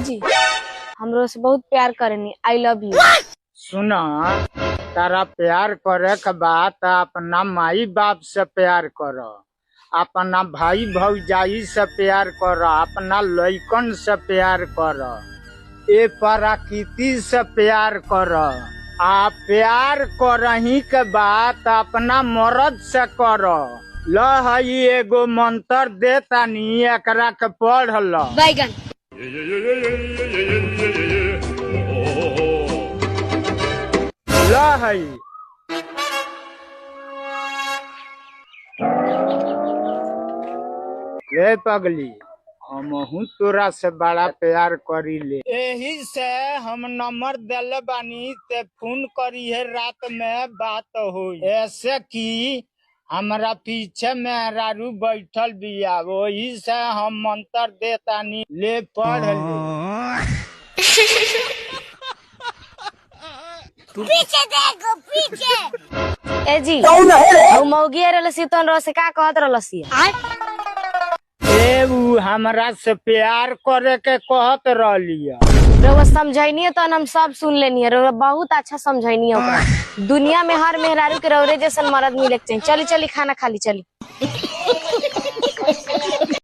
जी हमरो से बहुत प्यार करनी। I love you. सुना, तारा प्यार करे के बाद अपना माई बाप से प्यार कर, अपना भाई भौजाई से प्यार कर, अपना लइकन से प्यार कर, ए प्रकृति से प्यार कर। आ प्यार करही के बात अपना मर्द से कर। ल हई एगो मंत्र दे तानी, एकरा के पढ़ ल। बैगन ल हई रे पगली, हमहू तोरा से बड़ा प्यार करी ले, यही से हम नंबर दिले बानी, ते फोन करी है रात में बात हुई। ऐसे कि हमरा पीछे मेहरारू बैठल बिया, वही से हम मंत्र देतानी, ले पढ़ ले। पीछे देखो पीछे। ए जी ओ मौगी रहलसी तन रो से का कहत रहलसी? उ हमरा से प्यार करे के कहत रहलिया। रउआ समझैनी तो हम सब सुन लेनी है। रउआ बहुत अच्छा समझैनी है। दुनिया में हर मेहरारू के रौरे जैसन मर्द मिले के चाहिए। चली चली खाना खा ली चली।